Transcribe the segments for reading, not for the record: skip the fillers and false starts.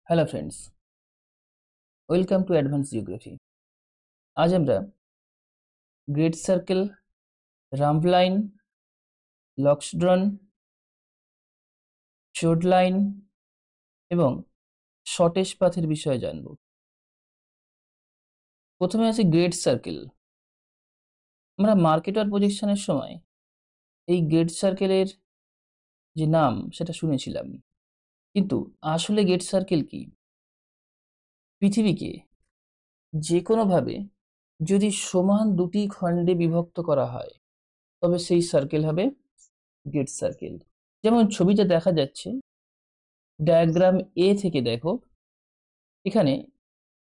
Hello friends, welcome to advance geography. আজ আমরা great circle, rhumb line, loxodrome, chord line এবং shortest পাথের বিষয়ে জানব। প্রথমে আছে গ্রেট সার্কেল। আমরা মার্কেটার প্রজেকশনের সময় এই গ্রেট সার্কেলের যে নাম সেটা শুনেছিলাম, কিন্তু আসলে গ্রেট সার্কেল কি? পৃথিবীকে যে কোনোভাবে যদি সমান দুটি খণ্ডে বিভক্ত করা হয় তবে সেই সার্কেল হবে গ্রেট সার্কেল। যেমন ছবিতে দেখা যাচ্ছে, ডায়াগ্রাম এ থেকে দেখো, এখানে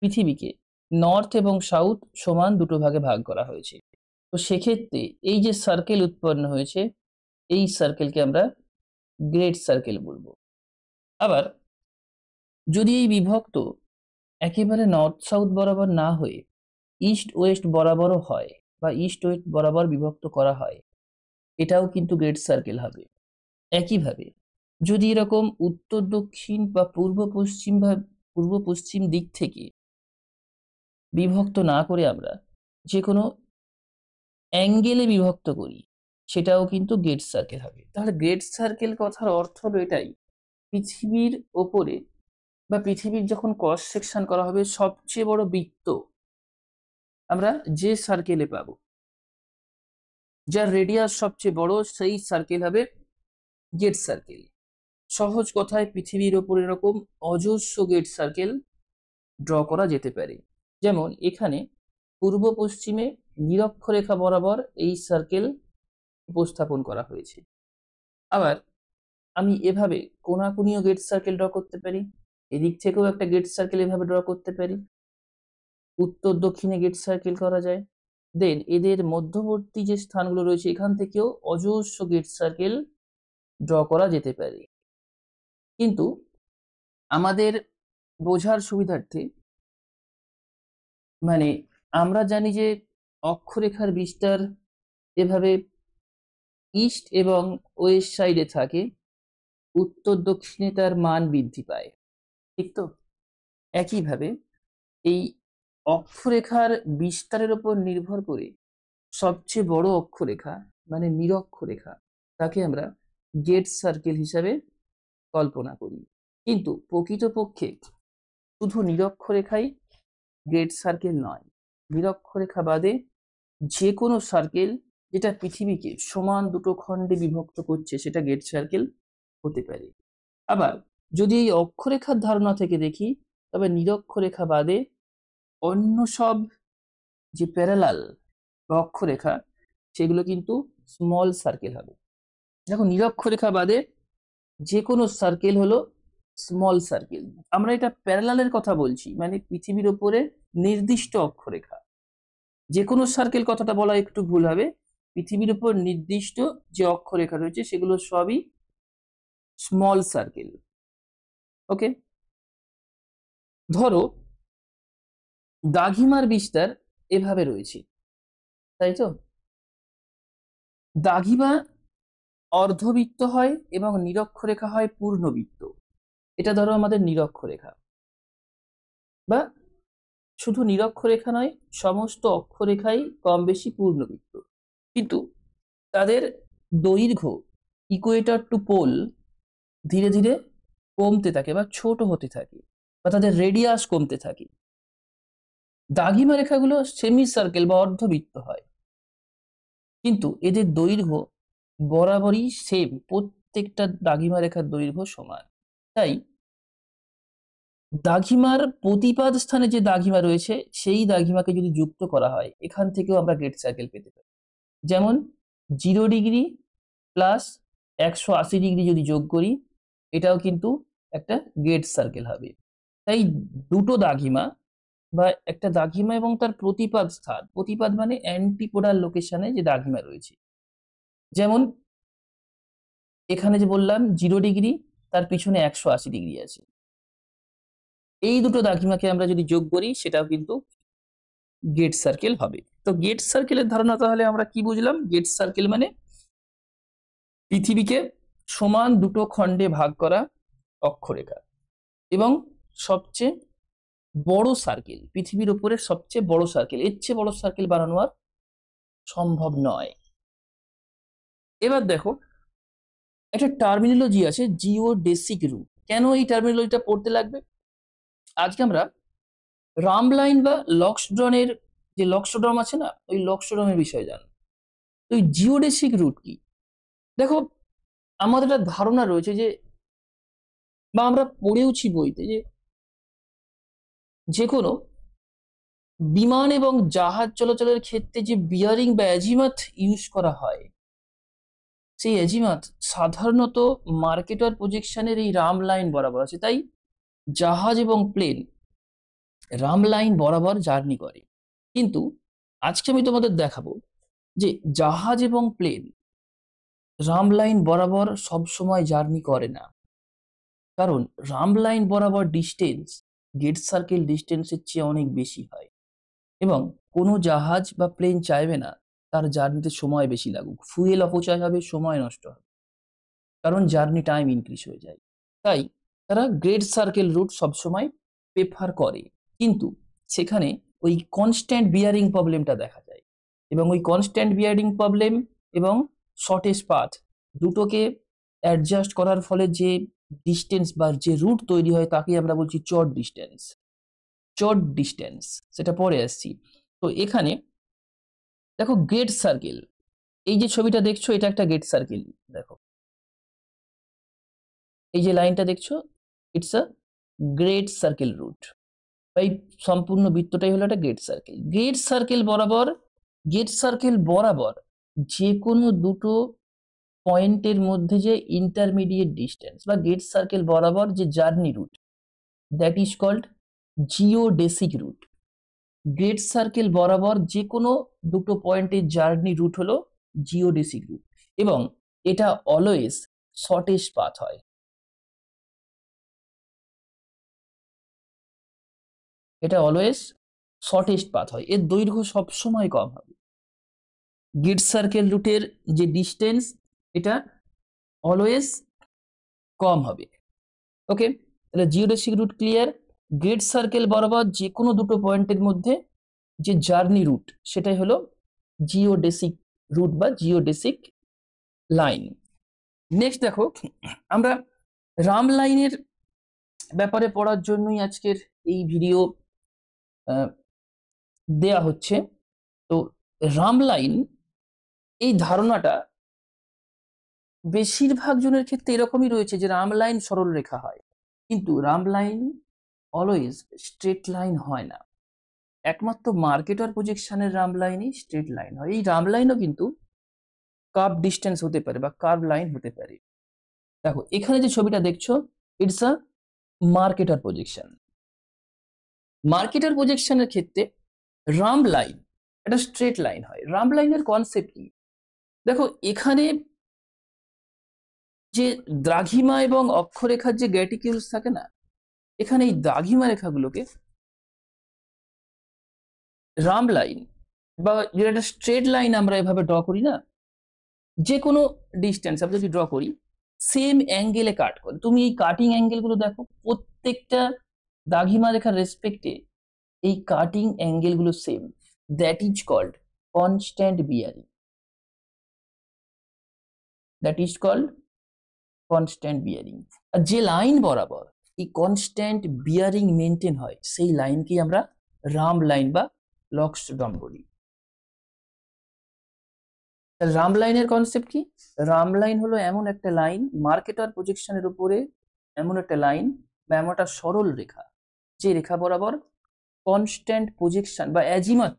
পৃথিবীকে নর্থ এবং সাউথ সমান দুটো ভাগে ভাগ করা হয়েছে। তো সেক্ষেত্রে এই যে সার্কেল উৎপন্ন হয়েছে, এই সার্কেলকে আমরা গ্রেট সার্কেল বলবো। আবার যদি এই বিভক্ত একেবারে নর্থ সাউথ বরাবর না হয়ে ইস্ট ওয়েস্ট বরাবরও হয় বা ইস্ট ওয়েস্ট বরাবর বিভক্ত করা হয়, এটাও কিন্তু গ্রেট সার্কেল হবে। একইভাবে যদি এরকম উত্তর দক্ষিণ বা পূর্ব পশ্চিম দিক থেকে বিভক্ত না করে আমরা যে কোনো অ্যাঙ্গেলে বিভক্ত করি, সেটাও কিন্তু গ্রেট সার্কেল হবে। তাহলে গ্রেট সার্কেল কথার অর্থ হলো এটাই, পৃথিবীর ওপরে বা পৃথিবীর যখন ক্রস সেকশন করা হবে, সবচেয়ে বড় বৃত্ত আমরা যে সার্কেলে পাবো, যার রেডিয়াস সবচেয়ে বড়, সেই সার্কেল হবে গ্রেট সার্কেল। সহজ কথায় পৃথিবীর ওপর এরকম অজস্র গ্রেট সার্কেল ড্র করা যেতে পারে। যেমন এখানে পূর্ব পশ্চিমে নিরক্ষরেখা বরাবর এই সার্কেল উপস্থাপন করা হয়েছে। আবার আমি এভাবে কোনাকুনিও গ্রেট সার্কেল ড্র করতে পারি, এদিক থেকেও একটা গ্রেট সার্কেল এভাবে ড্র করতে পারি, উত্তর দক্ষিণে গ্রেট সার্কেল করা যায়। দেন এদের মধ্যবর্তী যে স্থানগুলো রয়েছে, এখান থেকেও অজস্র গ্রেট সার্কেল ড্র করা যেতে পারে। কিন্তু আমাদের বোঝার সুবিধার্থে, মানে আমরা জানি যে অক্ষরেখার বিস্তার এভাবে ইস্ট এবং ওয়েস্ট সাইডে থাকে, উত্তর দক্ষিণে তার মান বৃদ্ধি পায়, ঠিক তো? একইভাবে এই অক্ষরেখার বিস্তারের উপর নির্ভর করে সবচেয়ে বড় অক্ষরেখা মানে নিরক্ষরেখা, তাকে আমরা গ্রেট সার্কেল হিসাবে কল্পনা করি। কিন্তু প্রকৃতপক্ষে শুধু নিরক্ষরেখাই গ্রেট সার্কেল নয়, নিরক্ষরেখা বাদে যে কোনো সার্কেল যেটা পৃথিবীকে সমান দুটো খণ্ডে বিভক্ত করছে, সেটা গ্রেট সার্কেল হতে পারে। আবার যদি এই অক্ষরেখার ধারণা থেকে দেখি, তবে নিরক্ষরেখা বাদে অন্য সব যে প্যারালাল অক্ষরেখা, সেগুলো কিন্তু স্মল সার্কেল হবে। দেখো, নিরক্ষরেখা বাদে যে কোনো সার্কেল হলো স্মল সার্কেল। আমরা এটা প্যারালালের কথা বলছি, মানে পৃথিবীর উপরে নির্দিষ্ট অক্ষরেখা। যে কোনো সার্কেল কথাটা বলা একটু ভুল হবে, পৃথিবীর উপর নির্দিষ্ট যে অক্ষরেখা রয়েছে সেগুলো সবই স্মল সার্কেল। ওকে, ধরো দাঘিমার বিস্তার এভাবে রয়েছে, তাই তো? দাঘিমা অর্ধবৃত্ত হয় এবং নিরক্ষরেখা হয় পূর্ণবৃত্ত। এটা ধরো আমাদের নিরক্ষরেখা, বা শুধু নিরক্ষরেখা নয়, সমস্ত অক্ষরেখাই কম বেশি পূর্ণবৃত্ত। কিন্তু তাদের দৈর্ঘ্য ইকুয়েটর টু পোল ধীরে ধীরে কমতে থাকে বা ছোট হতে থাকে, বা তাদের রেডিয়াস কমতে থাকে। দাঘিমা রেখাগুলো সেমি সার্কেল বা অর্ধবৃত্ত হয়, কিন্তু এদের দৈর্ঘ্য বরাবরই সেম, প্রত্যেকটা দাঘিমা রেখার দৈর্ঘ্য সমান। তাই দাঘিমার প্রতিপাদ স্থানে যে দাঘিমা রয়েছে, সেই দাঘিমাকে যদি যুক্ত করা হয়, এখান থেকেও আমরা গ্রেট সার্কেল পেতে পারি। যেমন 0° প্লাস 180° যদি যোগ করি, এটাও কিন্তু একটা গ্রেট সার্কেল হবে। তাই দুটো দাঘিমা বা একটা দাঘিমা এবং তার প্রতিপাদ স্থান, প্রতিপাদ মানে অ্যান্টিপোডাল লোকেশনে যে দাঘিমা রয়েছে, যেমন এখানে যে বললাম 0°, তার পিছনে 180° আছে, এই দুটো দাঘিমাকে আমরা যদি যোগ করি, সেটাও কিন্তু গেট সার্কেল হবে। তো গেট সার্কেলের ধারণা তাহলে আমরা কি বুঝলাম? গেট সার্কেল মানে পৃথিবীকে সমান দুটো খণ্ডে ভাগ করা অক্ষরেখা, এবং সবচেয়ে বড় সার্কেল, পৃথিবীর উপরে সবচেয়ে বড় সার্কেল, এর চেয়ে বড় সার্কেল বানানো আর সম্ভব নয়। এবার দেখো একটা টার্মিনোলজি আছে জিওডেসিক রুট। কেন এই টার্মিনোলজিটা পড়তে লাগবে? আজকে আমরা রামলাইন বা লক্সড্রনের যে লক্সড্রম আছে না, ওই লক্সড্রমের বিষয়ে জানবো। তো ওই জিওডেসিক রুট কি? দেখো আমাদের একটা ধারণা রয়েছে যে, বা আমরা পড়েওছি বইতে, যে কোনো বিমান এবং জাহাজ চলাচলের ক্ষেত্রে যে বিয়ারিং বা অ্যাজিমাথ ইউজ করা হয়, সেই অ্যাজিমাথ সাধারণত মার্কেটার প্রজেকশনের এই রাম লাইন বরাবর আছে। তাই জাহাজ এবং প্লেন রাম লাইন বরাবর জার্নি করে। কিন্তু আজকে আমি তোমাদের দেখাবো যে জাহাজ এবং প্লেন রাম লাইন বরাবর সবসময় জার্নি করে না। কারণ রাম লাইন বরাবর ডিস্টেন্স গেট সার্কেল ডিস্টেন্সের চেয়ে অনেক বেশি হয়, এবং কোনো জাহাজ বা প্লেন চাইবে না তার জার্নিতে সময় বেশি লাগুক, ফুয়েল অপচয় হবে, সময় নষ্ট হবে, কারণ জার্নি টাইম ইনক্রিজ হয়ে যায়। তাই তারা গ্রেট সার্কেল রুট সবসময় প্রেফার করে। কিন্তু সেখানে ওই কনস্ট্যান্ট বিয়ারিং প্রবলেমটা দেখা যায়, এবং ওই কনস্ট্যান্ট বিয়ারিং প্রবলেম এবং শর্টেস্ট পাথ দুটোকে অ্যাডজাস্ট করার ফলে যে ডিস্টেন্স বা যে রুট তৈরি হয় তাকে আমরা বলছি চট ডিস্টেন্স। চট ডিস্টেন্স সেটা পরে আসছি। তো এখানে দেখো গ্রেট সার্কেল, এই যে ছবিটা দেখছো এটা একটা গ্রেট সার্কেল। দেখো এই যে লাইনটা দেখছো, it's a great circle route. এই সম্পূর্ণ বৃত্তটাই হলো একটা গ্রেট সার্কেল। গ্রেট সার্কেল বরাবর, গ্রেট সার্কেল বরাবর যে কোনো দুটো পয়েন্টের মধ্যে যে ইন্টারমিডিয়েট ডিস্টেন্স বা গ্রেট সার্কেল বরাবর যে journey route, that is called geodesic route. Great circle বরাবর যে কোনো দুটো পয়েন্টের জার্নি রুট হলো জিওডেসিক রুট, এবং এটা অলওয়েজ শর্টেস্ট পাথ হয়। এটা অলওয়েজ শর্টেস্ট পাথ হয়, এর দৈর্ঘ্য সবসময় কম হবে। গ্রিড সার্কেল রুটের যে ডিস্টেন্স এটা অলওয়েজ কম হবে। ওকে, তাহলে জিওডেসিক রুট ক্লিয়ার। গ্রিড সার্কেল বরাবর যে কোনো দুটো পয়েন্টের মধ্যে যে জার্নি রুট সেটাই হলো জিওডেসিক রুট বা জিওডেসিক লাইন। নেক্সট দেখো, আমরা রাম লাইনের ব্যাপারে পড়ার জন্যই আজকের এই ভিডিও দেয়া হচ্ছে। তো রাম লাইন, এই ধারণাটা বেশিরভাগ জনের ক্ষেত্রে এরকমই রয়েছে যে রাম লাইন সরল রেখা হয়, কিন্তু Ram line always straight line হয় না। একমাত্র মার্কেটার প্রজেকশনের রাম লাইনই স্ট্রেট লাইন হয়। এই রাম লাইনও কিন্তু কার্ভ ডিস্টেন্স হতে পারে বা কার্ভ লাইন হতে পারে। দেখো এখানে যে ছবিটা দেখছো, it's a Mercator projection. Mercator প্রজেকশনের ক্ষেত্রে রাম লাইন একটা স্ট্রেট লাইন হয়। রাম লাইনের কনসেপ্ট কি? দেখো এখানে যে দ্রাঘিমা এবং অক্ষরেখার যে গ্যাটিকিউলস থাকে না, এখানে এই দ্রাঘিমা রেখাগুলোকে রাম লাইন বা যেটা একটা স্ট্রেট লাইন আমরা এভাবে ড্র করি না, যে কোনো ডিস্টেন্স আমরা যদি ড্র করি সেম অ্যাঙ্গেলে কাট করে। তুমি এই কাটিং অ্যাঙ্গেলগুলো দেখো, প্রত্যেকটা দ্রাঘিমা রেখার রেসপেক্টে এই কাটিং অ্যাঙ্গেলগুলো same, that is called constant bearing. That is called constant bearing. আর যে লাইন বরাবর এই কনস্ট্যান্ট বিয়ারিং মেনটেন হয় সেই লাইনকেই আমরা রাম লাইন বা লক্সড্রম বলি। রাম লাইনের কনসেপ্ট কি? রাম লাইন হলো এমন একটা লাইন, মার্কেটার প্রজেকশনের উপরে এমন একটা লাইন বা এমন একটা সরল রেখা, যে রেখা বরাবর কনস্ট্যান্ট প্রজেকশন বা অ্যাজিমাথ,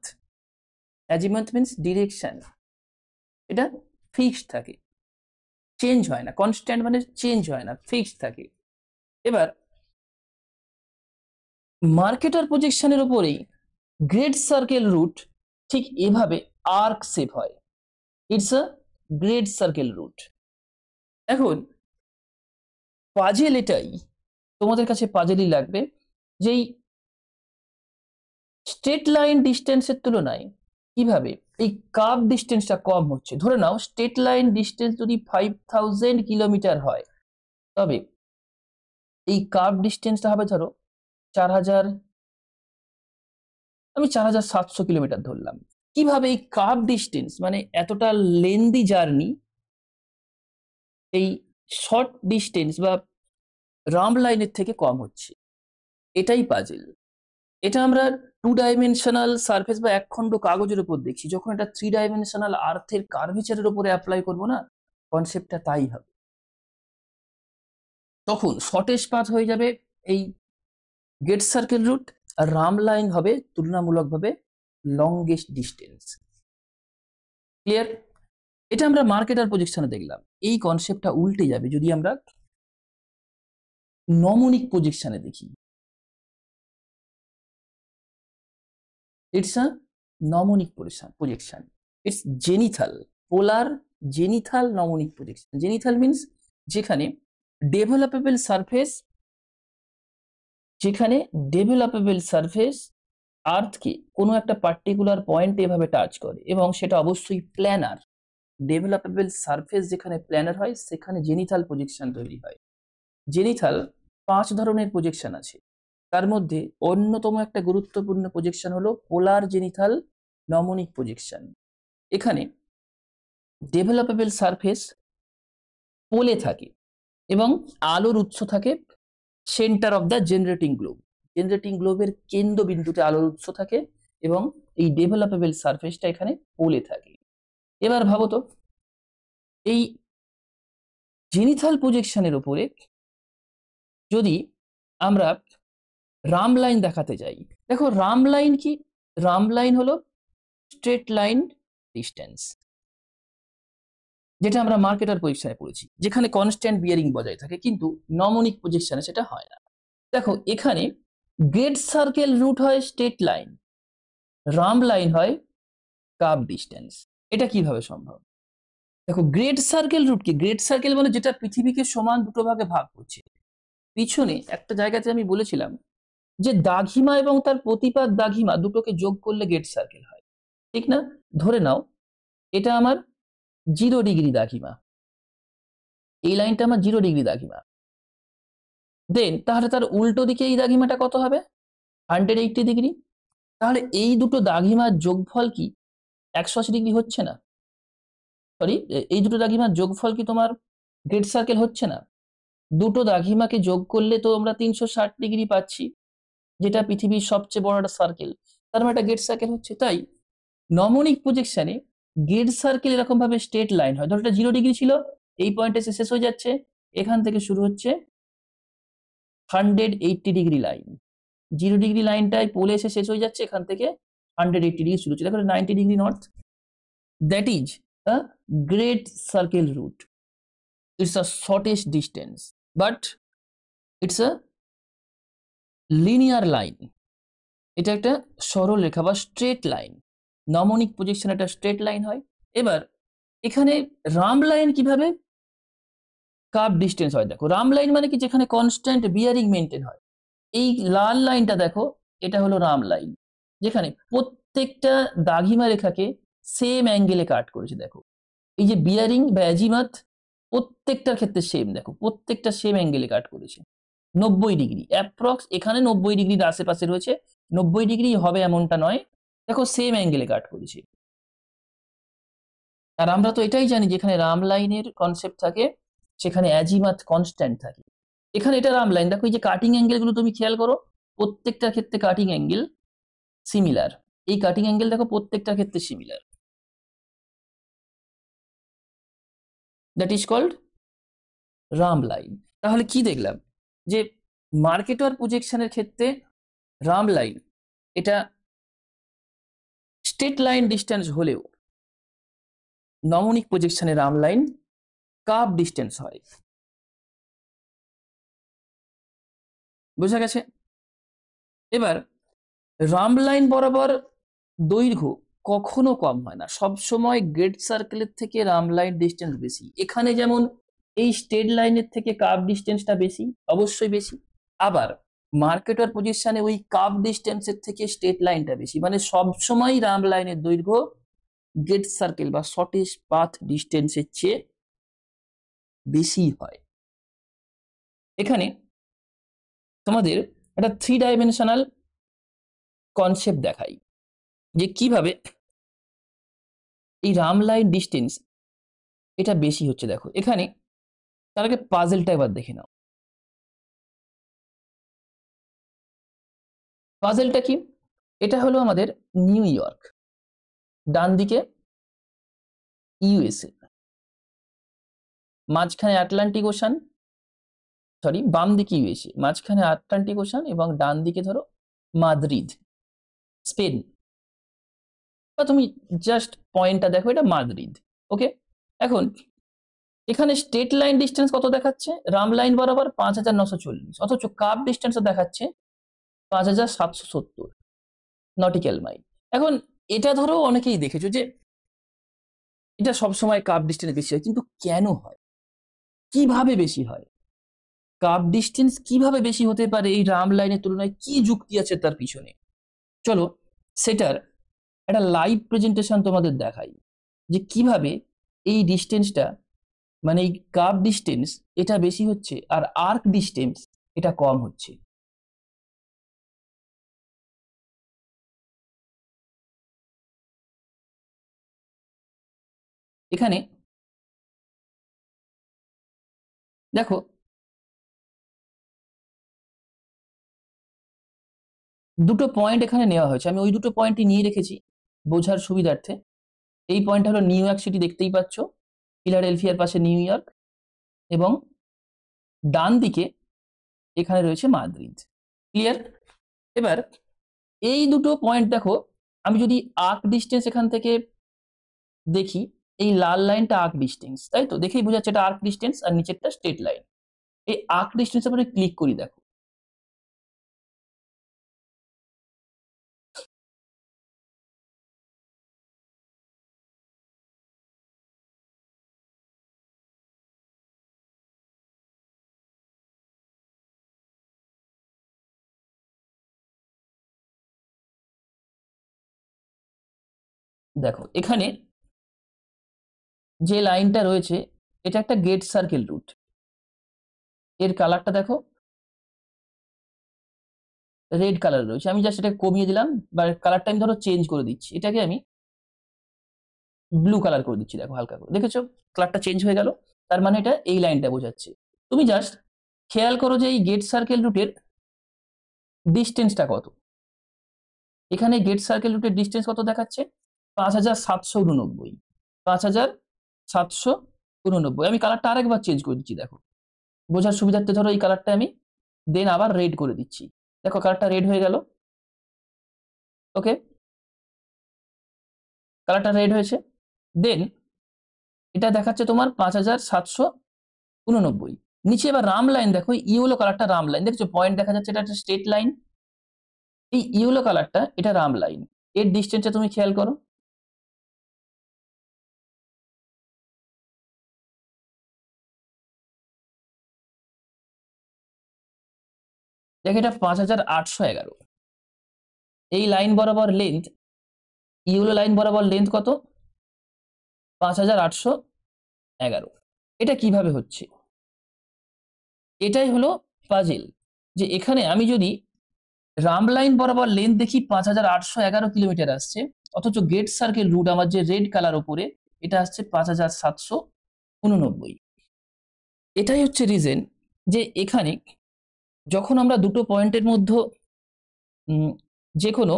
অ্যাজিমাথ মিনস ডিরেকশন, এটা ফিক্সড থাকে, চেঞ্জ হয় না। কনস্ট্যান্ট মানে চেঞ্জ হয় না, ফিক্সড থাকে। এবার মার্কেটার প্রজেকশনের উপরেই গ্রেট সার্কেল রুট ঠিক এভাবে আর্ক শেপ হয়। It's a great circle route. এখন পাজেল এটাই, তোমাদের কাছে পাজেলই লাগবে, যেই স্ট্রেট লাইন ডিস্টেন্সের তুলনায় কিভাবে এই কার্ভ ডিস্টেন্সটা কম হচ্ছে। ধরে নাও স্ট্রেট লাইন ডিস্টেন্স যদি 5000 কিলোমিটার হয়, তবে এই কার্ভ ডিস্টেন্সটা হবে ধরো 4700 কিলোমিটার ধরলাম। কিভাবে এই কার্ভ ডিস্টেন্স মানে এতটা লেন্দি জার্নি এই শর্ট ডিস্টেন্স বা রাম লাইনের থেকে কম হচ্ছে, এটাই পাজেল। এটা আমরা 2 ডাইমেনশনাল সারফেস বা একখণ্ড কাগজের উপর দেখছি, যখন এটা 3 ডাইমেনশনাল আর্থের কার্ভেচারের উপরে অ্যাপ্লাই করব না, কনসেপ্টটা তাই হবে। তখন শর্টেস্ট পাথ হয়ে যাবে এই গেট সার্কেল রুট, আর রাম লাইন হবে তুলনামূলকভাবে লংগেস্ট ডিস্টেন্স। ক্লিয়ার? এটা আমরা মার্কেটার প্রজেকশনে দেখলাম। এই কনসেপ্টটা উল্টে যাবে যদি আমরা নমনিক প্রজেকশনে দেখি। It's a gnomonic projection. It's zenithal, polar zenithal gnomonic projection. Zenithal means যেখানে ডেভেলপেবল সারফেস আর্থকে কোনো একটা পার্টিকুলার পয়েন্টে এভাবে টাচ করে, এবং সেটা অবশ্যই প্ল্যানার। ডেভেলপেবল সারফেস যেখানে প্ল্যানার হয় সেখানে জেনিথাল প্রজেকশন তৈরি হয়। জেনিথাল 5 ধরনের প্রজেকশন আছে, তার মধ্যে অন্যতম একটা গুরুত্বপূর্ণ প্রজেকশন হলো পোলার জেনিথাল নমনিক প্রজেকশন। এখানে ডেভেলপেবল সারফেস পোলে থাকে এবং আলোর উৎস থাকে centre of the generating globe. Generating গ্লোবের কেন্দ্রবিন্দুতে আলোর উৎস থাকে এবং এই ডেভেলপেবল সারফেসটা এখানে পোলে থাকে। এবার ভাবো তো, এই জেনিথাল প্রজেকশনের উপরে যদি আমরা রাম লাইন দেখাতে যাই, দেখো রাম লাইন কি? রাম লাইন হলো স্ট্রেট লাইন ডিস্টেন্স, যেটা আমরা মার্কেটার পজিশনে পড়েছি, যেখানে কনস্ট্যান্ট বিয়ারিং বজায় থাকে, কিন্তু নমনিক পজিশনে সেটা হয় না। দেখো এখানে গ্রেড সার্কেল রুট হয় স্ট্রেট লাইন, রাম লাইন হয় কার্ভ ডিস্টেন্স। এটা কিভাবে সম্ভব? দেখো গ্রেড সার্কেল রুট কি? গ্রেড সার্কেল মানে যেটা পৃথিবীকে সমান দুটো ভাগে ভাগ করছে। পিছনে একটা জায়গাতে আমি বলেছিলাম যে দাঘিমা এবং তার প্রতিপাদ দাঘিমা দুটোকে যোগ করলে গ্রেড সার্কেল হয়, ঠিক না? ধরে নাও এটা আমার 0 ডিগ্রি দাঘিমা, এই লাইনটা আমার 0 ডিগ্রি দাঘিমা। দেন তাহলে তার উল্টো দিকে এই দাঘিমাটা কত হবে? 180 ডিগ্রি। তাহলে এই দুটো দাঘিমার যোগফল কি 180 ডিগ্রি হচ্ছে না? সরি, এই দুটো দাঘিমার যোগফল কি তোমার গ্রেড সার্কেল হচ্ছে না? দুটো দাঘিমাকে যোগ করলে তো আমরা 360 ডিগ্রি পাচ্ছি, যেটা পৃথিবীর সবচেয়ে বড় একটা সার্কেল। তার মানে একটা গেট সার্কেল হচ্ছে। তাই নমনিক প্রজেকশনে গেট সার্কেল এরকম ভাবে স্ট্রেট লাইন হয়। ধরো এটা 0 ডিগ্রি ছিল, এই পয়েন্টে শেষ হয়ে যাচ্ছে, এখান থেকে শুরু হচ্ছে 180 ডিগ্রি লাইন। 0 ডিগ্রি লাইনটাই পোলে এসে শেষ হয়ে যাচ্ছে, এখান থেকে 180 ডিগ্রি শুরু হচ্ছে, দেখো 90 degree north. That is a great circle route. It's a shortest distance, but it's a linear line. এটা একটা সরল রেখা বা স্ট্রেট লাইন। নমনিক প্রজেকশন একটা স্ট্রেট লাইন হয়। এবার এখানে রাম লাইন কিভাবে কার্ভ ডিস্টেন্স হয়? দেখো রাম লাইন মানে কি? যেখানে কনস্ট্যান্ট বিয়ারিং মেনটেন হয়। এই লাল লাইনটা দেখো, এটা হলো রাম লাইন, যেখানে প্রত্যেকটা দাঘিমা রেখাকে সেম অ্যাঙ্গেলে কাট করেছে। দেখো এই যে বিয়ারিং বা অ্যাজিমাথ প্রত্যেকটার ক্ষেত্রে সেম, দেখো প্রত্যেকটা সেম অ্যাঙ্গেলে কাট করেছে 90 ডিগ্রি অ্যাপ্রক্স। এখানে 90 ডিগ্রির আশেপাশে রয়েছে, 90 ডিগ্রি হবে এমনটা নয়, দেখো সেম অ্যাঙ্গেলে কাট করেছে। আর আমরা তো এটাই জানি, যেখানে রাম লাইনের কনসেপ্ট থাকে সেখানে অ্যাজিমাথ কনস্ট্যান্ট থাকে। এখানে এটা রাম লাইন, দেখো এই যে কাটিং অ্যাঙ্গেল গুলো তুমি খেয়াল করো, প্রত্যেকটার ক্ষেত্রে কাটিং অ্যাঙ্গেল সিমিলার। এই কাটিং অ্যাঙ্গেল দেখো প্রত্যেকটার ক্ষেত্রে similar, that is called rhumb line. তাহলে কি দেখলাম? যে মার্কেটর প্রজেকশনের ক্ষেত্রে রাম লাইন এটা স্ট্রেট লাইন ডিস্টেন্স হলেও নমনিক প্রজেকশনে রাম লাইন কার্ভ ডিস্টেন্স হয়। বোঝা গেছে? এবার রাম লাইন বরাবর দৈর্ঘ্য কখনো কম হয় না, সবসময় গ্রেড সার্কেলের থেকে রাম লাইন ডিস্টেন্স বেশি। এখানে যেমন এই স্ট্রেট লাইনের থেকে কার্ভ ডিস্টেন্সটা বেশি, অবশ্যই বেশি। আবার মার্কেটার পজিশনে ওই কার্ভ ডিস্টেন্সের থেকে স্ট্রেট লাইনটা বেশি, মানে সবসময় রাম লাইনের দৈর্ঘ্য গ্রেড সার্কেল বা শর্টেস্ট পাথ ডিস্টেন্সের চেয়ে বেশি হয়। এখানে তোমাদের একটা 3 ডাইমেনশনাল কনসেপ্ট দেখাই যে কিভাবে এই রাম লাইন ডিস্টেন্স এটা বেশি হচ্ছে। দেখো এখানে তার আগে পাজেলটা এবার দেখে নাও। পাজেলটা কি? এটা হলো আমাদের নিউ ইয়র্ক, ডান দিকে ইউএসএ, মাঝখানে আটলান্টিক ওশান, সরি বাম দিকে ইউএসএ, মাঝখানে আটলান্টিক ওশান এবং ডান দিকে ধরো মাদ্রিদ, স্পেন। বা তুমি জাস্ট পয়েন্টটা দেখো, এটা মাদ্রিদ। ওকে, এখন এখানে স্টেট লাইন ডিস্টেন্স কত দেখাচ্ছে? রাম লাইন বরাবর 5940, অথচ কার্ভ ডিস্টেন্স দেখাচ্ছে 5770 নটিক্যাল মাইল। এখন এটা ধরো অনেকেই দেখেছো যে এটা সবসময় কার্ভ ডিস্টেন্স বেশি হয়, কিন্তু কেন হয়, কিভাবে বেশি হয়? কার্ভ ডিস্টেন্স কিভাবে বেশি হতে পারে এই রাম লাইনের তুলনায়? কি যুক্তি আছে তার পিছনে? চলো সেটার একটা লাইভ প্রেজেন্টেশন তোমাদের দেখাই যে কিভাবে এই ডিস্টেন্সটা, মানে এই কার্ভ ডিস্টেন্স এটা বেশি হচ্ছে আর আর্ক ডিস্টেন্স এটা কম হচ্ছে। এখানে দেখো দুটো পয়েন্ট এখানে নেওয়া হয়েছে, আমি ওই দুটো পয়েন্টই নিয়ে রেখেছি বোঝার সুবিধার্থে। এই পয়েন্ট হলো নিউ ইয়র্ক সিটি, দেখতেই পাচ্ছ ফিলাডেলফিয়ার পাশে নিউ ইয়র্ক, এবং ডান দিকে এখানে রয়েছে মাদ্রিদ। ক্লিয়ার? এবার এই দুটো পয়েন্ট দেখো, আমি যদি আর্ক ডিস্টেন্স এখান থেকে দেখি, এই লাল লাইনটা আর্ক ডিস্টেন্স, তাই তো? দেখেই বোঝা যাচ্ছে এটা আর্ক ডিস্টেন্স, আর নিচেরটা স্ট্রেট লাইন। এই আর্ক ডিস্টেন্সের উপরে ক্লিক করি, দেখো দেখো এখানে যে লাইনটা রয়েছে এটা একটা গেট সার্কেল রুট, এর কালারটা দেখো রেড কালার রয়েছে। আমি জাস্ট এটাকে কমিয়ে দিলাম, বা কালারটা আমি ধরো চেঞ্জ করে দিচ্ছি, এটাকে আমি ব্লু কালার করে দিচ্ছি। দেখো হালকা করে, দেখেছো কালারটা চেঞ্জ হয়ে গেল? তার মানে এটা এই লাইনটা বোঝাচ্ছে। তুমি জাস্ট খেয়াল করো যে এই গেট সার্কেল রুটের ডিস্টেন্সটা কত। এখানে গেট সার্কেল রুটের ডিস্টেন্স কত দেখাচ্ছে? 5789। 5789। আমি কালারটা আরেকবার চেঞ্জ করে দিচ্ছি, দেখো বোঝার সুবিধার্থে। ধরো এই কালারটা আমি দেন আবার রেড করে দিচ্ছি, দেখো কালারটা রেড হয়ে গেল। ওকে, কালারটা রেড হয়েছে। দেন এটা দেখাচ্ছে তোমার 5789। নিচে এবার রাম লাইন দেখো, ইয়েলো কালারটা রাম লাইন, দেখছো পয়েন্ট দেখা যাচ্ছে, এটা একটা স্ট্রেট লাইন। এই ইয়েলো কালারটা এটা রাম লাইন, এর ডিস্টেন্সটা তুমি খেয়াল করো। দেখো এটা 5811। এই লাইন বরাবর লেন্থ, ইয়েলো লাইন বরাবর লেন্থ কত? 5811। এটা কিভাবে হচ্ছে? এটাই হলো পাজেল, যে এখানে আমি যদি রাম লাইন বরাবর লেন্থ দেখি 5811 কিলোমিটার আসছে, অথচ গেট সার্কেল রুট আমার যে রেড কালার উপরে এটা আসছে 5789। এটাই হচ্ছে রিজন যে এখানে যখন আমরা দুটো পয়েন্টের মধ্যে যে কোনো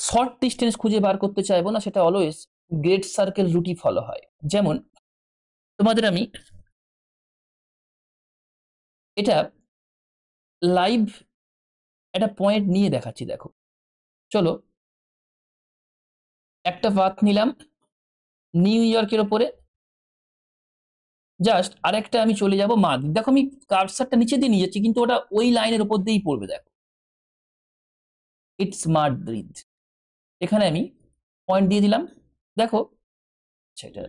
শর্ট ডিস্টেন্স খুঁজে বার করতে চাইবো না, সেটা অলওয়েজ গেট সার্কেল রুটই ফলো হয়। যেমন তোমাদের আমি এটা লাইভ একটা পয়েন্ট নিয়ে দেখাচ্ছি, দেখো চলো একটা পাথ নিলাম নিউ ইয়র্কের ওপরে, জাস্ট আরেকটা আমি চলে যাব মাদ্রিদ। দেখো আমি কার্সারটা নিচে দিয়ে নিয়ে যাচ্ছি, কিন্তু ওটা ওই লাইনের উপর দিয়েই পড়বে। দেখো ইটস মাদ্রিদ, এখানে আমি পয়েন্ট দিয়ে দিলাম। দেখো সেটা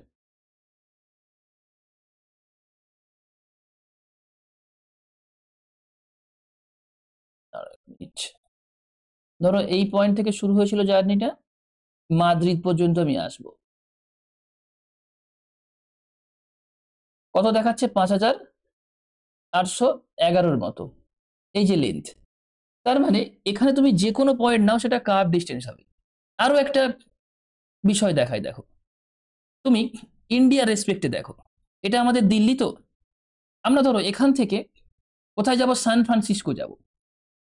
ধরো এই পয়েন্ট থেকে শুরু হয়েছিল জার্নিটা, মাদ্রিদ পর্যন্ত আমি আসবো। কত দেখাচ্ছে? 5811 মতো। এই যে লেন্থ, তার মানে এখানে তুমি যে কোনো পয়েন্ট নাও সেটা কার্ভ ডিস্টেন্স হবে। আরো একটা বিষয় দেখাই, দেখো তুমি ইন্ডিয়ার রেসপেক্টে দেখো, এটা আমাদের দিল্লি তো, আমরা ধরো এখান থেকে কোথায় যাব, সান ফ্রান্সিসকো যাব,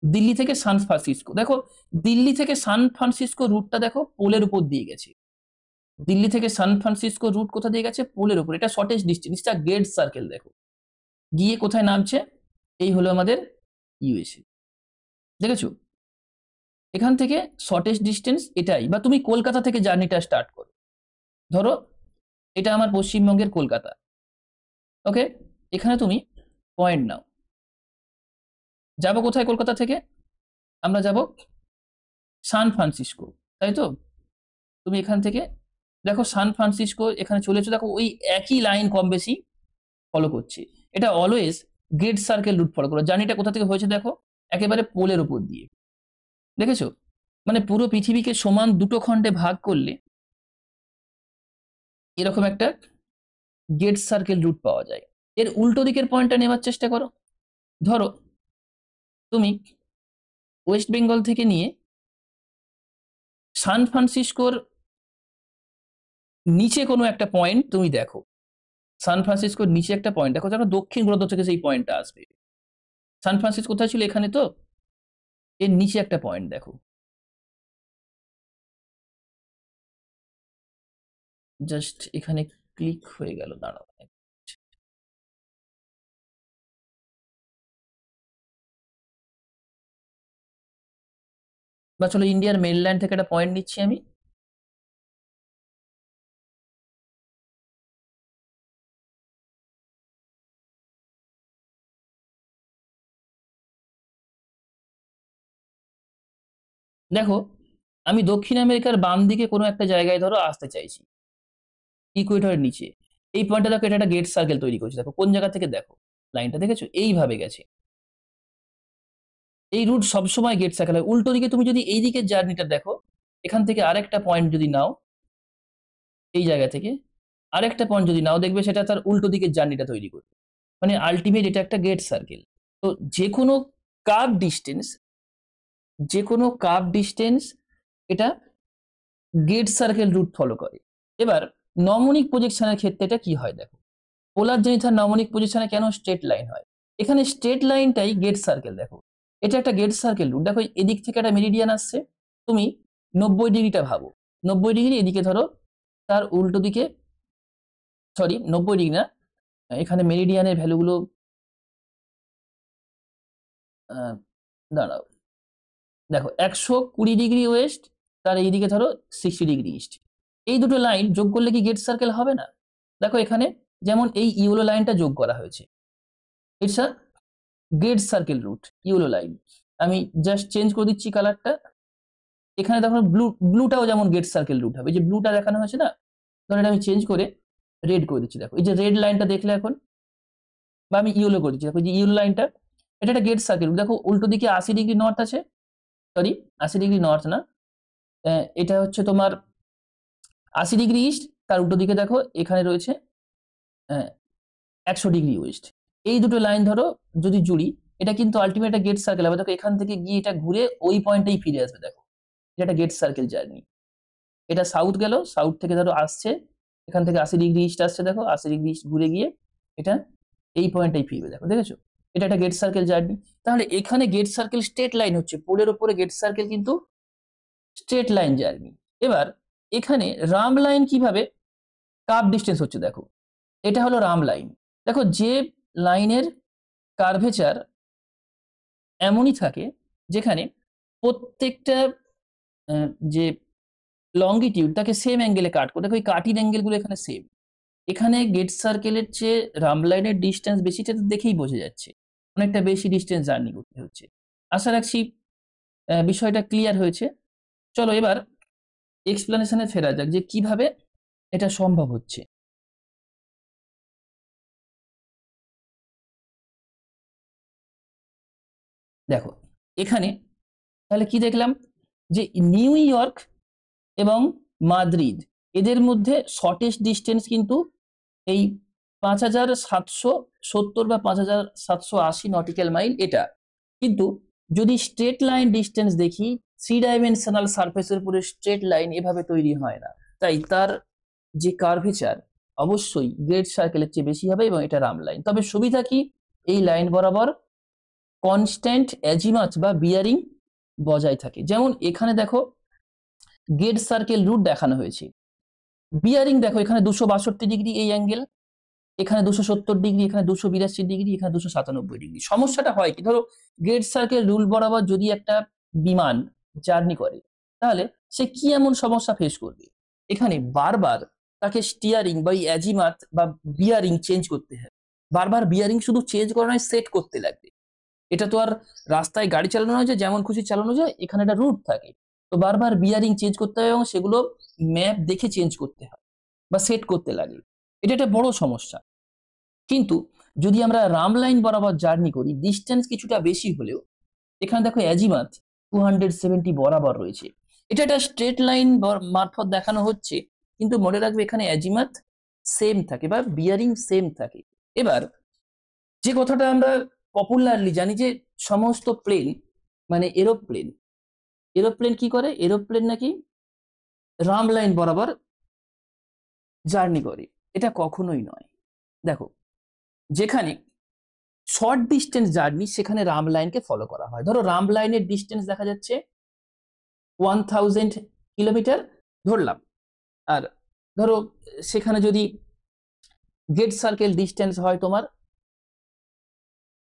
দিল্লি থেকে সান ফ্রান্সিসকো, দেখো দিল্লি থেকে সান ফ্রান্সিসকো রুটটা দেখো পোলের উপর দিয়ে গেছে, দিল্লি থেকে সান ফ্রান্সিসকো রুট কোথা দিয়ে গেছে, পোলের উপর, এটা শর্টেস্ট ডিস্টেন্স, এটা গেট সার্কেল, দেখো গিয়ে কোথায় নামছে, এই হলো আমাদের ইউএসএ, দেখেছো, এখান থেকে শর্টেস্ট ডিস্টেন্স এটাই। বা তুমি কলকাতা থেকে জার্নিটা স্টার্ট করো, ধরো এটা আমার পশ্চিমবঙ্গের কলকাতা, ওকে, এখানে তুমি পয়েন্ট নাও, যাবো কোথায় কলকাতা থেকে, আমরা যাব সান ফ্রান্সিসকো, তাই তো, তুমি এখান থেকে দেখো সান ফ্রান্সিসকো এখানে চলেছো, দেখো ওই একই লাইন কম বেশি ফলো করছে, এটা always great circle route follow করো। জার্নিটা কোথা থেকে হয়েছে দেখো, একেবারে পোলের উপর দিয়ে, দেখেছো, মানে পুরো পৃথিবীকে সমান দুটো খণ্ডে ভাগ করলে এরকম একটা গেট সার্কেল রুট পাওয়া যায়। এর উল্টো দিকের পয়েন্টটা নেওয়ার চেষ্টা করো, ধরো তুমি ওয়েস্ট বেঙ্গল থেকে নিয়ে সান ফ্রান্সিসকোর নিচে কোনো একটা পয়েন্ট তুমি দেখো, সান ফ্রান্সিসকোর নিচে একটা পয়েন্ট দেখো, দেখো দক্ষিণ গোলার্ধ থেকে সেই পয়েন্টটা আসবে, সান ফ্রান্সিসকো কোথায় ছিল, এখানে তো, এর নিচে একটা পয়েন্ট দেখো, জাস্ট এখানে ক্লিক হয়ে গেল, দাঁড়াও, বা চলো ইন্ডিয়ার মেনল্যান্ড থেকে একটা পয়েন্ট নিচ্ছি আমি, দেখো আমি দক্ষিণ আমেরিকার বাম দিকে কোনো একটা জায়গায় ধরো আসতে চাইছি, ইকুয়েটরের নিচে, এই পয়েন্টটা দেখো, এটা একটা গেট সার্কেল তৈরি করছে, দেখো কোন জায়গা থেকে, দেখো লাইনটা দেখেছো এইভাবে গেছে, এই রুট সবসময় গেট সার্কেল হয়। উল্টো দিকে তুমি যদি এই দিকের জার্নিটা দেখো, এখান থেকে আরেকটা পয়েন্ট যদি নাও, এই জায়গা থেকে আরেকটা পয়েন্ট যদি নাও, দেখবে সেটা তার উল্টো দিকের জার্নিটা তৈরি করবে, মানে আলটিমেট এটা একটা গেট সার্কেল। তো যে কোনো কার্ভ ডিস্টেন্স, যে কোনো কার্ভ ডিস্টেন্স এটা গেট সার্কেল রুট ফলো করে। এবার নমনিক প্রজেকশনের ক্ষেত্রে এটা কি হয় দেখো, পোলার জেনিথার নমনিক পজিশনে কেন স্ট্রেট লাইন হয়, এখানে স্ট্রেট লাইনটাই গেট সার্কেল, দেখো এটা একটা গেট সার্কেল রুট, দেখো এদিক থেকে একটা মেরিডিয়ান আসছে, তুমি 90 ডিগ্রিটা ভাবো, 90 ডিগ্রি এদিকে ধরো, তার উল্টো দিকে, সরি 90 ডিগ্রি না, এখানে মেরিডিয়ানের ভ্যালুগুলো দাঁড়াও, দেখো 120 ডিগ্রি ওয়েস্ট, তার এইদিকে ধরো 60 ডিগ্রি ইস্ট, এই দুটো লাইন যোগ করলে কি গেট সার্কেল হবে না, দেখো এখানে যেমন এই ইউলো লাইনটা যোগ করা হয়েছে, it's a great circle route, yellow line, আমি জাস্ট চেঞ্জ করে দিচ্ছি কালারটা, এখানে দেখো ব্লুটাও যেমন গেট সার্কেল রুট হবে, এই যে ব্লুটা দেখানো হয়েছে না, ধরো এটা আমি চেঞ্জ করে রেড করে দিচ্ছি, দেখো এই যে রেড লাইনটা দেখলে এখন, বা আমি ইয়েলো করে দিচ্ছি, দেখো যে ইয়েলো লাইনটা, এটা একটা গেট সার্কেল, দেখো উল্টো দিকে 80 ডিগ্রি নর্থ আছে, সরি 80 ডিগ্রি নর্থ না, এটা হচ্ছে তোমার 80 ডিগ্রি ইস্ট, তার উল্টো দিকে দেখো এখানে রয়েছে 100 ডিগ্রি ওয়েস্ট, এই দুটো লাইন ধরো যদি জুড়ি, এটা কিন্তু আলটিমেট গেট সার্কেল হবে, দেখো এখান থেকে গিয়ে এটা ঘুরে ওই পয়েন্টেই ফিরে আসবে, দেখো এটা একটা গেট সার্কেল জার্নি, এটা সাউথ গেল, সাউথ থেকে ধরো আসছে, এখান থেকে 80 ডিগ্রি ইস্ট আসছে, দেখো 80 ডিগ্রি ইস্ট ঘুরে গিয়ে এটা এই পয়েন্টটাই ফিরবে, দেখো দেখেছো, এটা একটা গেট সার্কেল জার্নি। তাহলে এখানে গেট সার্কেল স্ট্রেট লাইন হচ্ছে, পোলের উপরে গেট সার্কেল কিন্তু স্ট্রেট লাইন জার্নি। এবার এখানে রাম লাইন কিভাবে কার্ভ ডিস্টেন্স হচ্ছে, দেখো এটা হলো রাম লাইন, দেখো যে লাইনের কার্ভেচার এমনই থাকে যেখানে প্রত্যেকটা যে লঙ্গিটিউড তাকে সেম অ্যাঙ্গেলে কাট করে, দেখো এই কাটিং অ্যাঙ্গেলগুলো এখানে সেম, এখানে গেট সার্কেলের চেয়ে রাম লাইনের ডিস্টেন্স বেশি, সেটা দেখেই বোঝা যাচ্ছে, অনেকটা বেশি ডিস্টেন্স জার্নি করতে হচ্ছে। আশা রাখছি বিষয়টা ক্লিয়ার হয়েছে। চলো এবার এক্সপ্লেনেশনে ফেরা যাক যে কিভাবে এটা সম্ভব হচ্ছে। দেখো এখানে তাহলে কি দেখলাম, যে নিউ ইয়র্ক এবং মাদ্রিদ এদের মধ্যে শর্টেস্ট ডিস্টেন্স কিন্তু এই 5770 বা 5780 নটিক্যাল মাইল এটা, কিন্তু যদি স্ট্রেট লাইন ডিস্টেন্স দেখি, 3 ডাইমেনশনাল সারফেসের উপরে স্ট্রেট লাইন এভাবে তৈরি হয় না, তাই তার যে কার্ভেচার অবশ্যই গ্রেড সার্কেলের চেয়ে বেশি হবে এবং এটা রাম লাইন। তবে সুবিধা কি, এই লাইন বরাবর কনস্ট্যান্ট অ্যাজিমাচ বা বিয়ারিং বজায় থাকে। যেমন এখানে দেখো গেট সার্কেল রুট দেখানো হয়েছে, বিয়ারিং দেখো এখানে 262 ডিগ্রি এই অ্যাঙ্গেল, এখানে 270 ডিগ্রি, এখানে 282 ডিগ্রি, এখানে 297 ডিগ্রি। সমস্যাটা হয় কি, ধরো গ্রেড সার্কেল রুল বরাবর যদি একটা বিমান জার্নি করে, তাহলে সে কি এমন সমস্যা ফেস করবে, এখানে বারবার তাকে স্টিয়ারিং বা অ্যাজিমাত বা বিয়ারিং চেঞ্জ করতে হবে। বারবার বিয়ারিং শুধু চেঞ্জ করা নয়, সেট করতে লাগবে। এটা তো আর রাস্তায় গাড়ি চালানো হয় যে যেমন খুশি চালানো যায়, এখানে একটা রুট থাকে, তো বারবার বিয়ারিং চেঞ্জ করতে হয় এবং সেগুলো ম্যাপ দেখে চেঞ্জ করতে হয় বা সেট করতে লাগে। এটা একটা বড় সমস্যা। কিন্তু যদি আমরা রাম লাইন বরাবর জার্নি করি, ডিস্টেন্স কিছুটা বেশি হলেও এখানে দেখো অ্যাজিমাথ 270 বরাবর রয়েছে। এটা একটা স্ট্রেট লাইন মারফত দেখানো হচ্ছে, কিন্তু মনে রাখবে এখানে অ্যাজিমাথ সেম থাকে বা বিয়ারিং সেম থাকে। এবার যে কথাটা আমরা পপুলারলি জানি যে সমস্ত প্লেন মানে এরোপ্লেন, এরোপ্লেন কি করে, এরোপ্লেন নাকি রাম লাইন বরাবর জার্নি করে, এটা কখনোই নয়। দেখো যেখানে শর্ট ডিস্টেন্স জার্নি সেখানে রাম লাইনকে ফলো করা হয়। ধরো রাম লাইনের ডিস্টেন্স দেখা যাচ্ছে 1000 কিলোমিটার ধরলাম, আর ধরো সেখানে যদি গেট সার্কেল ডিস্টেন্স হয় তোমার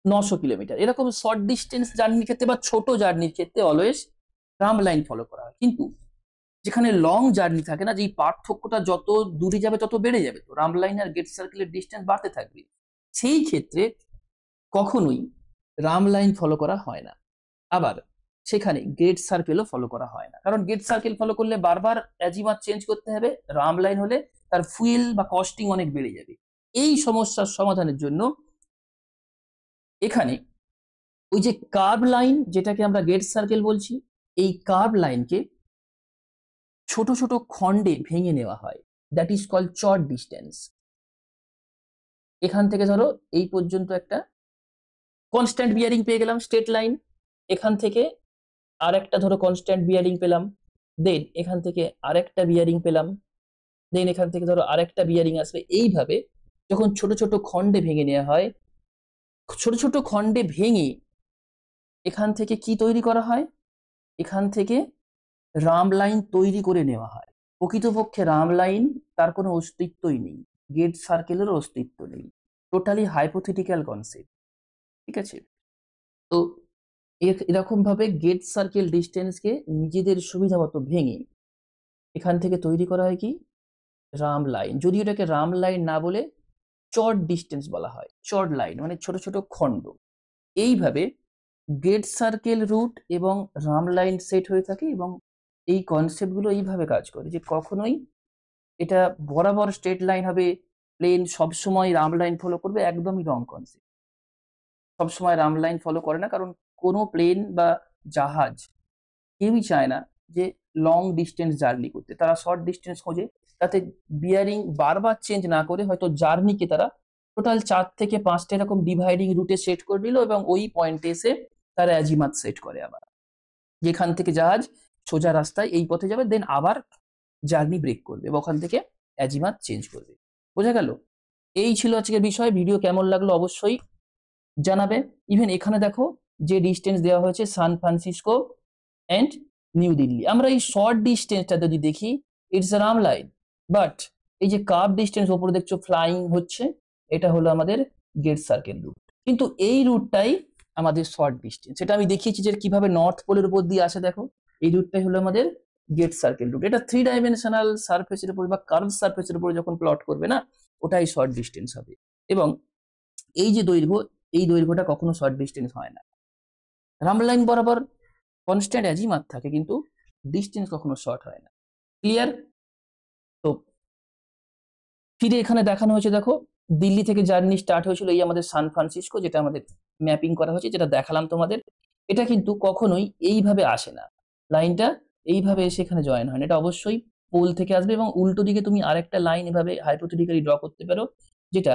900 কিলোমিটার, এরকম শর্ট ডিস্টেন্স জার্নির ক্ষেত্রে বা ছোট জার্নির ক্ষেত্রে অলওয়েজ রাম লাইন ফলো করা হয়। কিন্তু যেখানে লং জার্নি থাকে না, যে পার্থক্যটা যত দূরে যাবে তত বেড়ে যাবে, তো রাম লাইন আর গেট সার্কেলের ডিস্টেন্স বাড়তে থাকবে, সেই ক্ষেত্রে কখনোই রাম লাইন ফলো করা হয় না। আবার সেখানে গেট সার্কেলও ফলো করা হয় না, কারণ গেট সার্কেল ফলো করলে বারবার অ্যাজিমাত চেঞ্জ করতে হবে, রাম লাইন হলে তার ফুয়েল বা কস্টিং অনেক বেড়ে যাবে। এই সমস্যার সমাধানের জন্য এখানে ওই যে কার্ভ লাইন, যেটাকে আমরা গেট সার্কেল বলছি, এই কার্ভ লাইনকে ছোট ছোট খণ্ডে ভেঙে নেওয়া হয়, that is called short distance. এখান থেকে ধরো এই পর্যন্ত একটা কনস্ট্যান্ট বিয়ারিং পেয়ে গেলাম স্ট্রেট লাইন, এখান থেকে আরেকটা ধরো কনস্ট্যান্ট বিয়ারিং পেলাম, দেন এখান থেকে আরেকটা বিয়ারিং পেলাম, দেন এখান থেকে ধরো আরেকটা বিয়ারিং আসবে। এইভাবে যখন ছোট ছোট খণ্ডে ভেঙে নেওয়া হয়, ছোট ছোট খণ্ডে ভেঙে এখান থেকে কি তৈরি করা হয়, এখান থেকে রাম লাইন তৈরি করে নেওয়া হয়। প্রকৃতপক্ষে রাম লাইন তার কোনো অস্তিত্বই নেই, গেট সার্কেলেরও অস্তিত্ব নেই, টোটালি হাইপোথেটিক্যাল কনসেপ্ট। ঠিক আছে, তো এরকম ভাবে গেট সার্কেল ডিস্টেন্সকে নিজেদের সুবিধা মতো ভেঙে এখান থেকে তৈরি করা হয় কি রাম লাইন। যদি এটাকে রাম লাইন না বলে চট ডিস্টেন্স বলা হয়, চট লাইন মানে ছোট ছোট খণ্ড। এইভাবে গেট সার্কেল রুট এবং রাম লাইন সেট হয়ে থাকে, এবং এই কনসেপ্টগুলো এইভাবে কাজ করে যে কখনোই এটা বরাবর স্ট্রেট লাইন হবে, প্লেন সবসময় রাম লাইন ফলো করবে, একদমই রং কনসেপ্ট। সবসময় রাম লাইন ফলো করে না, কারণ কোনো প্লেন বা জাহাজ কেউই চায় না যে লং ডিস্টেন্স জার্নি করতে, তারা শর্ট ডিস্টেন্স খোঁজে, তাতে বিয়ারিং বারবার চেঞ্জ না করে হয়তো জার্নিকে তারা টোটাল 4 থেকে 5টা এরকম ডিভাইডিং রুটে সেট করে দিল, এবং ওই পয়েন্টে এসে তারা অ্যাজিমাত সেট করে আবার, যেখান থেকে জাহাজ সোজা রাস্তায় এই পথে যাবে, দেন আবার জার্নি ব্রেক করবে এবং ওখান থেকে অ্যাজিমাত চেঞ্জ করবে। বোঝা গেল? এই ছিল আজকের বিষয়। ভিডিও কেমন লাগলো অবশ্যই জানাবে। ইভেন এখানে দেখো যে ডিস্টেন্স দেওয়া হয়েছে San Francisco and new Delhi, আমরা এই শর্ট ডিস্টেন্সটা যদি দেখি ইটস রাম লাইন, বাট এই যে কার্ভ ডিস্টেন্স ওপরে দেখছো ফ্লাইং হচ্ছে, এটা হলো আমাদের গেট সার্কেল রুট, কিন্তু এই রুটটাই আমাদের শর্ট ডিস্টেন্স। এটা আমি দেখিয়েছি যে কিভাবে নর্থ পোলের উপর দিয়ে আসে, দেখো এই রুটটাই হলো আমাদের গেট সার্কেল রুট। এটা 3 ডাইমেনশনাল সারফেসের উপর বা কার্ভ সারফেসের উপর যখন প্লট করবে না, ওটাই শর্ট ডিস্টেন্স হবে। এবং এই যে দৈর্ঘ্য, এই দৈর্ঘ্যটা কখনো শর্ট ডিস্টেন্স হয় না। রাম লাইন বরাবর কনস্ট্যান্ট অ্যাজিমাত থাকে, কিন্তু ডিস্টেন্স কখনো শর্ট হয় না। ক্লিয়ার? তো ফিরে এখানে দেখানো হয়েছে, দেখো দিল্লি থেকে জার্নি স্টার্ট হয়েছিল এই আমাদের সান ফ্রান্সিসকো, যেটা আমাদের ম্যাপিং করা হয়েছে, যেটা দেখালাম তোমাদের। এটা কিন্তু কখনোই এইভাবে আসে না, লাইনটা এইভাবে এসে এখানে জয়েন হয় না, এটা অবশ্যই পোল থেকে আসবে, এবং উল্টো দিকে তুমি আরেকটা লাইন এভাবে হাইপোথেটিক্যালি ড্র করতে পারো, যেটা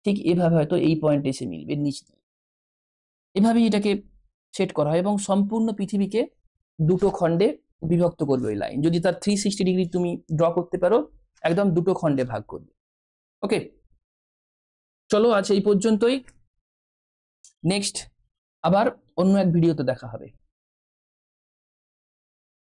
ঠিক এভাবে হয়তো এই পয়েন্টে এসে মিলবে নিচ দিয়ে। এভাবেই এটাকে সেট করা হয় এবং সম্পূর্ণ পৃথিবীকে দুটো খণ্ডে বিভক্ত করবে ওই লাইন। যদি তার 360 ডিগ্রি তুমি ড্র করতে পারো, একদম দুটো খণ্ডে ভাগ করবে। ওকে, চলো আজ এই পর্যন্তই। নেক্সট আবার অন্য এক ভিডিওতে দেখা হবে।